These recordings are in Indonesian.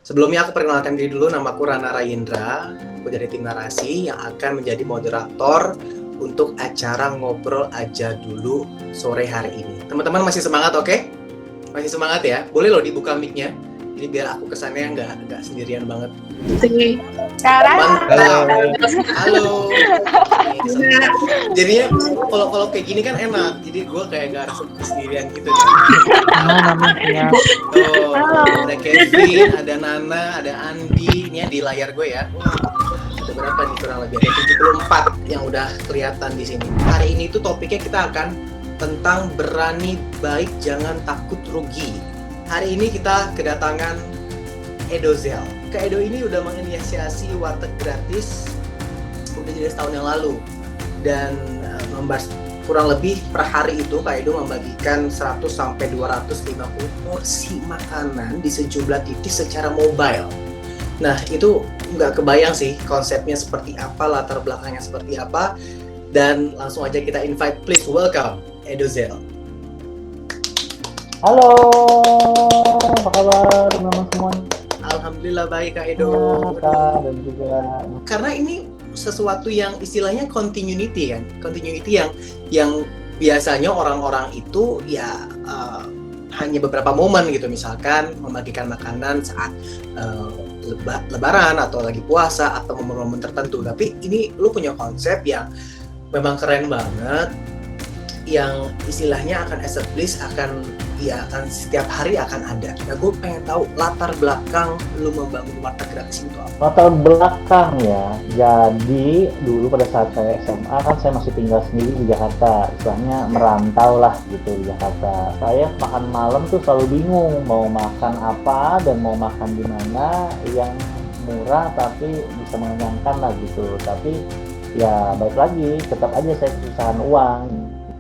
Sebelumnya aku perkenalkan diri dulu, namaku Rana Rayindra, aku dari tim narasi yang akan menjadi moderator untuk acara Ngobrol Aja Dulu sore hari ini. Teman-teman masih semangat, oke? Masih semangat ya? Boleh loh dibuka mic-nya, jadi biar aku kesannya nggak sendirian banget. Sekarang. Halo. Jadinya kalau kayak gini kan enak, jadi gue kayak gak harus sendirian gitu kan. Tuh, ada Kevin, ada Nana, ada Andi, ini ya di layar gue ya. Ada berapa nih kurang lebih? Ada 74 yang udah kelihatan di sini. Hari ini tuh topiknya kita akan tentang berani baik jangan takut rugi. Hari ini kita kedatangan Edozel. Kak Edo ini udah menginisiasi warteg gratis udah jadi setahun yang lalu, dan membahas kurang lebih per hari itu Kak Edo membagikan 100-250 porsi makanan di sejumlah titik secara mobile. Nah itu nggak kebayang sih konsepnya seperti apa, latar belakangnya seperti apa, dan langsung aja kita invite, please welcome Edozel. Halo, apa kabar teman-teman semuanya? Alhamdulillah baik Kak Edo. Dan juga karena ini sesuatu yang istilahnya continuity kan, continuity yang biasanya orang-orang itu ya hanya beberapa momen gitu, misalkan membagikan makanan saat lebaran atau lagi puasa atau momen-momen tertentu. Tapi ini lu punya konsep yang memang keren banget, yang istilahnya akan establish, akan setiap hari akan ada. Nah, gue pengen tahu latar belakang lu membangun warteg gratis itu apa? latar belakang ya. Jadi dulu pada saat saya SMA kan saya masih tinggal sendiri di Jakarta, istilahnya merantau lah gitu di Jakarta. Saya makan malam tuh selalu bingung mau makan apa dan mau makan di mana yang murah tapi bisa mengenyangkan lah gitu. Tapi ya balik lagi, tetap aja saya kesusahan uang.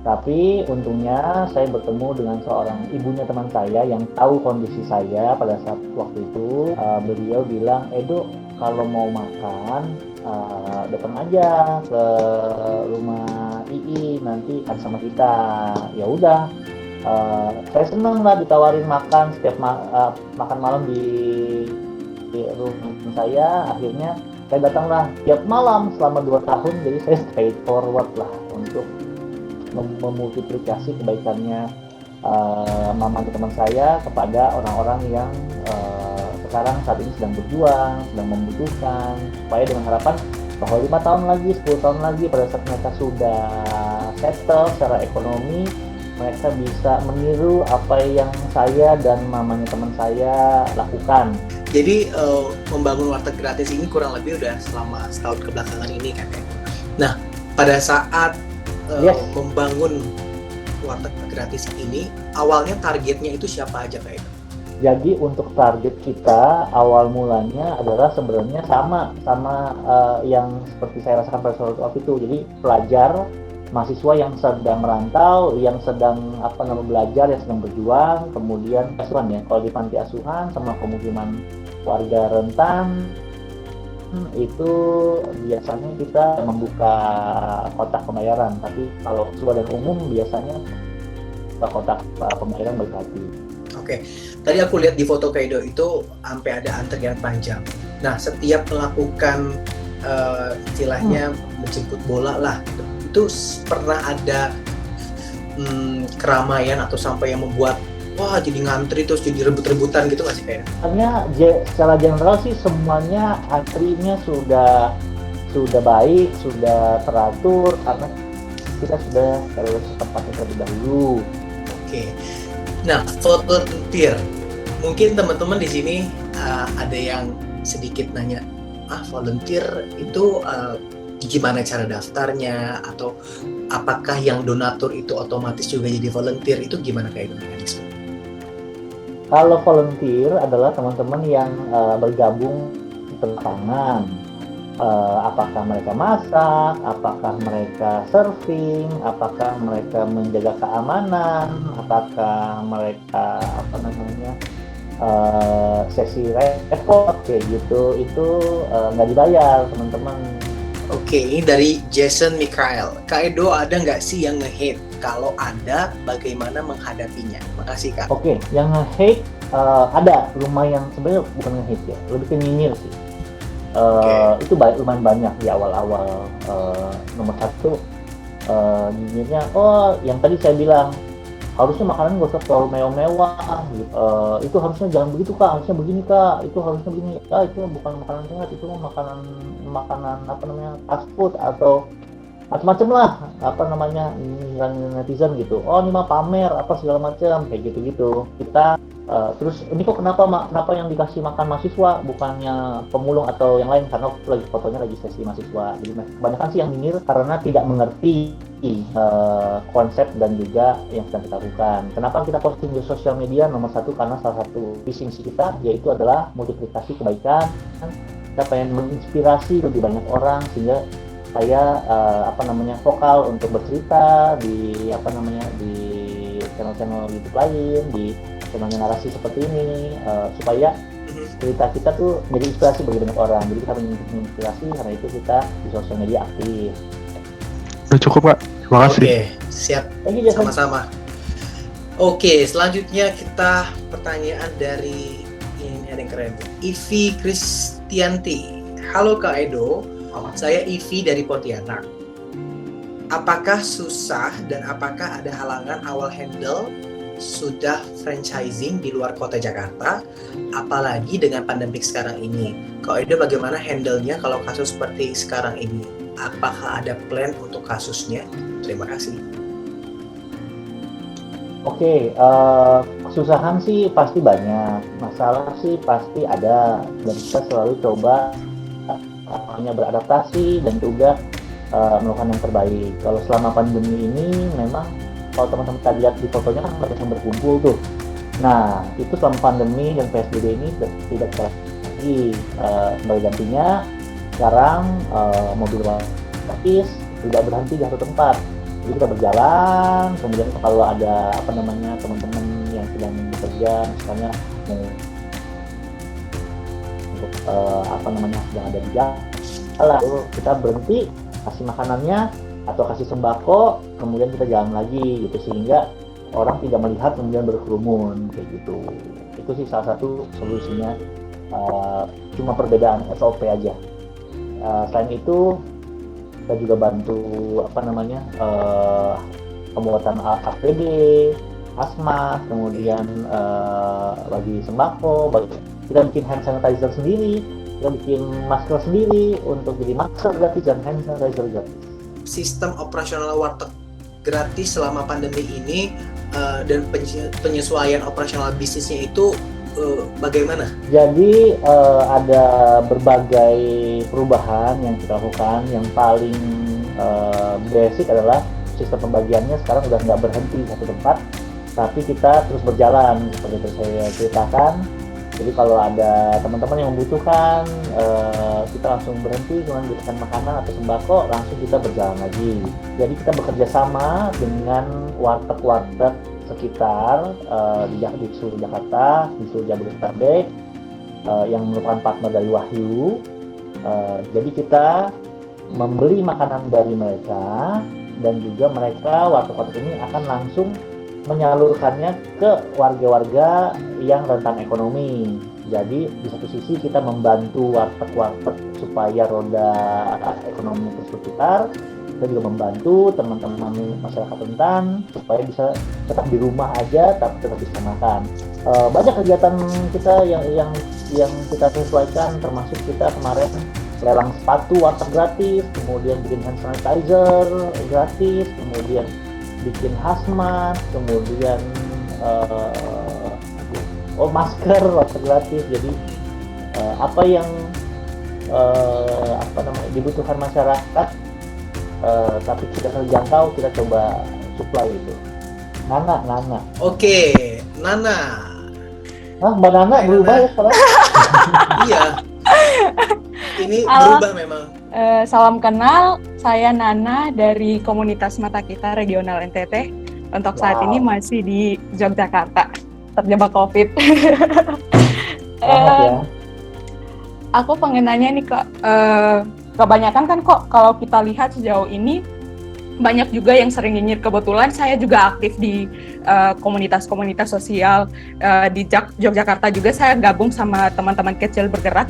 Tapi untungnya saya bertemu dengan seorang ibunya teman saya yang tahu kondisi saya pada saat waktu itu. Beliau bilang, Edo kalau mau makan datang aja ke rumah Ii, nanti ada sama kita. Ya udah, saya senang lah ditawarin makan setiap makan malam di rumah saya. Akhirnya saya datanglah tiap malam selama 2 tahun. Jadi saya straight forward lah untuk memultiplikasi kebaikannya mama teman saya kepada orang-orang yang sekarang saat ini sedang berjuang, sedang membutuhkan, supaya dengan harapan bahwa 5 tahun lagi, 10 tahun lagi pada saat mereka sudah settle secara ekonomi, mereka bisa meniru apa yang saya dan mamanya teman saya lakukan. Jadi membangun warteg gratis ini kurang lebih udah selama setahun kebelakangan ini kan. Nah, pada saat membangun warteg gratis ini, awalnya targetnya itu siapa aja Kak Edo? Jadi untuk target kita awal mulanya adalah sebenarnya sama yang seperti saya rasakan pada waktu itu. Jadi pelajar, mahasiswa yang sedang merantau, yang sedang belajar, yang sedang berjuang, kemudian asuhan ya. Kalau di panti asuhan sama pemukiman warga rentan itu biasanya kita membuka kotak pembayaran, tapi kalau siswa dan umum biasanya kotak pembayaran baik hati. Oke, tadi aku lihat di foto Kak Edo itu sampai ada antrian panjang. Nah, setiap melakukan istilahnya menjemput bola lah, itu pernah ada keramaian atau sampai yang membuat wah jadi ngantri terus jadi rebut-rebutan gitu nggak sih kayaknya? Karena secara general sih semuanya antrinya sudah baik, sudah teratur karena kita sudah terus tempatnya terlebih dahulu. Oke. Nah, volunteer. Mungkin teman-teman di sini ada yang sedikit nanya, volunteer itu gimana cara daftarnya, atau apakah yang donatur itu otomatis juga jadi volunteer, itu gimana kayak mekanisme? Kalau volunteer adalah teman-teman yang bergabung tangan, apakah mereka masak, apakah mereka surfing, apakah mereka menjaga keamanan, apakah mereka sesi repot kayak gitu, itu nggak dibayar teman-teman. Oke, ini dari Jason Mikael. Kak Edo, ada nggak sih yang nge-hate? Kalau ada, bagaimana menghadapinya? Makasih Kak. Oke, yang nge-hate ada rumah yang sebenarnya bukan ngehits ya, lebih ke nyinyir sih. Itu lumayan banyak di awal-awal. Nomor satu, nyinyirnya, oh yang tadi saya bilang, harusnya makanan nggak usah terlalu mewah-mewah gitu. Itu harusnya jangan begitu kak, harusnya begini kak, itu harusnya begini. Itu bukan makanan sehat, itu makanan apa namanya, fast food atau macam-macam lah, apa namanya, netizen gitu. Oh ini mah pamer apa segala macam kayak gitu-gitu. Kita terus ini kok kenapa yang dikasih makan mahasiswa bukannya pemulung atau yang lain, karena lagi fotonya lagi sesi mahasiswa. Jadi kebanyakan sih yang nyinyir karena tidak mengerti konsep dan juga yang sedang kita lakukan. Kenapa kita posting di sosial media? Nomor satu, karena salah satu visi misi kita yaitu adalah multiplikasi kebaikan. Kita pengen menginspirasi lebih banyak orang sehingga saya vokal untuk bercerita di di channel-channel YouTube lain, di channelnya narasi seperti ini, supaya cerita kita tuh menjadi inspirasi bagi banyak orang. Jadi kita menginspirasi, karena itu kita di sosial media aktif. Udah cukup kak, terima kasih. Oke, siap. Sama-sama. Oke, selanjutnya kita pertanyaan dari ini ada yang keren. Ivi Kristianti. Halo Kak Edo, saya Ivi dari Pontianak. Apakah susah dan apakah ada halangan awal handle sudah franchising di luar kota Jakarta, apalagi dengan pandemik sekarang ini? Kak Edo bagaimana handle-nya kalau kasus seperti sekarang ini? Apakah ada plan untuk kasusnya? Terima kasih. Oke, kesusahan sih pasti banyak, masalah sih pasti ada, dan kita selalu coba hanya beradaptasi dan juga melakukan yang terbaik. Kalau selama pandemi ini memang kalau teman-teman kita lihat di fotonya kan banyak yang berkumpul tuh. Nah, itu selama pandemi dan PSBB ini tidak bisa lagi. Sebagai gantinya, sekarang mobil gratis tidak berhenti di satu tempat. Jadi kita berjalan, kemudian kalau ada teman-teman yang sedang bekerja, misalnya untuk sedang ada di jalan, kita berhenti, kasih makanannya atau kasih sembako, kemudian kita jalan lagi gitu, sehingga orang tidak melihat kemudian berkerumun kayak gitu. Itu sih salah satu solusinya, cuma perbedaan SOP aja. Selain itu kita juga bantu pembuatan APD, hazmat, kemudian bagi sembako, kita bikin hand sanitizer sendiri, kita bikin masker sendiri untuk jadi masker gratis dan hand sanitizer gratis. Sistem operasional warteg gratis selama pandemi ini dan penyesuaian operasional bisnisnya itu bagaimana? Jadi ada berbagai perubahan yang kita lakukan. Yang paling basic adalah sistem pembagiannya sekarang udah nggak berhenti di satu tempat, tapi kita terus berjalan seperti yang saya ceritakan. Jadi kalau ada teman-teman yang membutuhkan, kita langsung berhenti, kemudian berikan makanan atau sembako, langsung kita berjalan lagi. Jadi kita bekerja sama dengan warteg-warteg sekitar di seluruh Jakarta, di seluruh Jabodetabek, yang merupakan partner dari Wahyu. Jadi kita membeli makanan dari mereka, dan juga mereka warteg-warteg ini akan langsung menyalurkannya ke warga-warga yang rentan ekonomi. Jadi di satu sisi kita membantu warteg-warteg supaya roda ekonomi terus berputar, kita juga membantu teman-teman masyarakat rentan supaya bisa tetap di rumah aja tapi tetap bisa makan. Banyak kegiatan kita yang kita sesuaikan, termasuk kita kemarin lelang sepatu warteg gratis, kemudian bikin hand sanitizer gratis, kemudian bikin hazmat, kemudian masker warteg gratis. Jadi apa yang dibutuhkan masyarakat tapi tidak terjangkau, kita coba supply itu. Nana. Oke, Nana. Mbak Nana berubah ya sekarang? Iya. Ini berubah memang. Salam kenal, saya Nana dari komunitas Mata Kita Regional NTT. Untuk saat ini masih di Yogyakarta, terjebak COVID. Ya. Aku pengen nanya nih Kak, kebanyakan kan kok kalau kita lihat sejauh ini banyak juga yang sering nyinyir. Kebetulan saya juga aktif di komunitas-komunitas sosial di Yogyakarta juga. Saya gabung sama teman-teman kecil bergerak,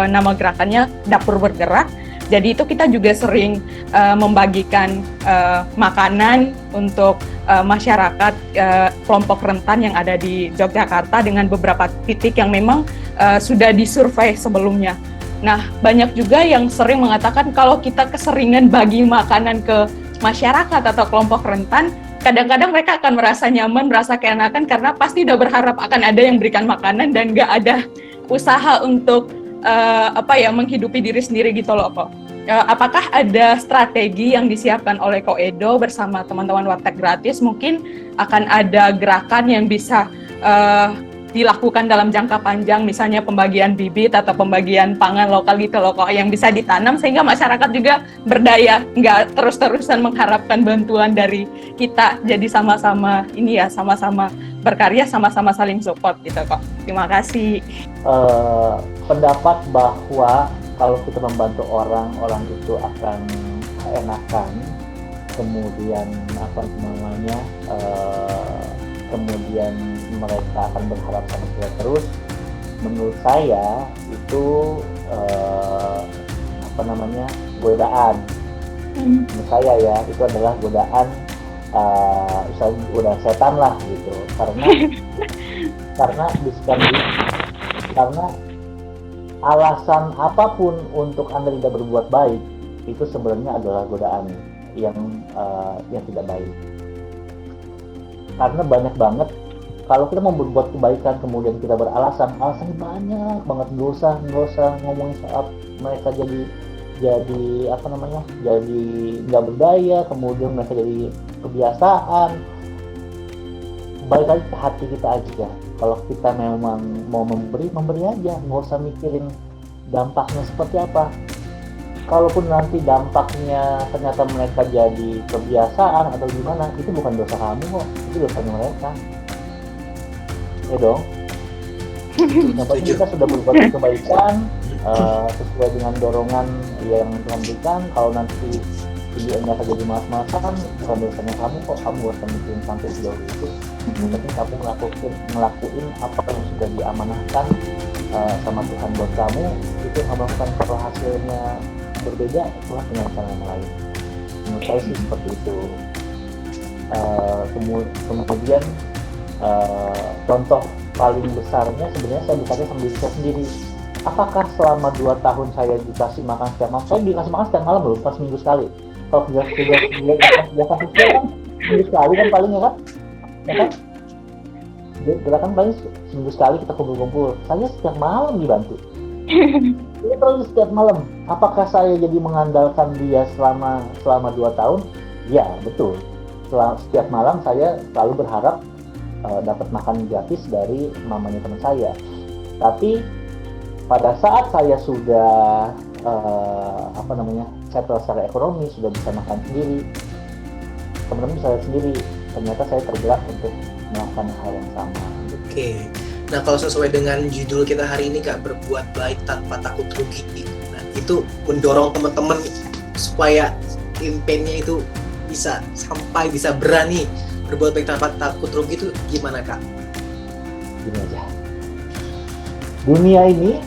nama gerakannya Dapur Bergerak. Jadi itu kita juga sering membagikan makanan untuk masyarakat kelompok rentan yang ada di Yogyakarta dengan beberapa titik yang memang sudah disurvei sebelumnya. Nah, banyak juga yang sering mengatakan kalau kita keseringan bagi makanan ke masyarakat atau kelompok rentan, kadang-kadang mereka akan merasa nyaman, merasa keenakan karena pasti udah berharap akan ada yang berikan makanan dan nggak ada usaha untuk menghidupi diri sendiri gitu loh kok. Apakah ada strategi yang disiapkan oleh Koedo bersama teman-teman Warteg Gratis? Mungkin akan ada gerakan yang bisa dilakukan dalam jangka panjang, misalnya pembagian bibit atau pembagian pangan lokal gitu loh kok, yang bisa ditanam sehingga masyarakat juga berdaya, nggak terus-terusan mengharapkan bantuan dari kita. Jadi sama-sama sama-sama berkarya, sama-sama saling support gitu kok. Terima kasih. Pendapat bahwa kalau kita membantu orang itu akan enakan, kemudian kemudian mereka akan berharap sama kita terus. Menurut saya itu godaan. Menurut saya ya itu adalah godaan, udah setan lah gitu. Karena alasan apapun untuk Anda tidak berbuat baik itu sebenarnya adalah godaan yang tidak baik. Karena banyak banget kalau kita mau berbuat kebaikan kemudian kita alasannya banyak banget, nggak usah ngomongin saat mereka jadi nggak berdaya, kemudian mereka jadi kebiasaan. Balik lagi ke hati kita aja. Kalau kita memang mau memberi aja, nggak usah mikirin dampaknya seperti apa. Kalaupun nanti dampaknya ternyata mereka jadi kebiasaan atau gimana, itu bukan dosa kamu kok, itu dosanya mereka. Ya dong. Yang penting kita sudah berbuat kebaikan sesuai dengan dorongan yang Tuhan berikan. Kalau nanti mereka jadi malas-malasan, bukan dosanya kamu kok, kamu gak usah mikirin sampai sejauh itu. Yang penting kamu ngelakuin apa yang sudah diamanahkan sama Tuhan buat kamu. Itu yang melakukan kalau hasilnya berbeda, itulah dengan cara yang lain. Menurut saya sih seperti itu. Kemudian contoh paling besarnya sebenarnya saya bertanya sama diri saya sendiri. Apakah selama 2 tahun saya dikasih makan setiap malam? Saya dikasih makan setiap malam loh, pas minggu sekali. Kalau kerja kan seminggu sekali kan paling ya kan? Gerakan paling seminggu sekali kita kumpul-kumpul. Saya setiap malam dibantu. Ini terus setiap malam. Apakah saya jadi mengandalkan dia selama 2 tahun? Ya, betul. Setiap malam saya selalu berharap dapat makan gratis dari mamanya teman saya. Tapi pada saat saya sudah settle secara ekonomi, sudah bisa makan sendiri, teman-teman bisa lihat sendiri, ternyata saya tergerak untuk melakukan hal yang sama. Oke. Nah, kalau sesuai dengan judul kita hari ini, Kak, berbuat baik tanpa takut rugi. Nah, itu mendorong teman-teman supaya campaign-nya itu bisa berani berbuat baik tanpa takut rugi. Itu gimana, Kak? Gini aja. Dunia ini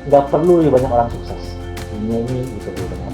nggak perlu banyak orang sukses. Dunia ini gitu banyak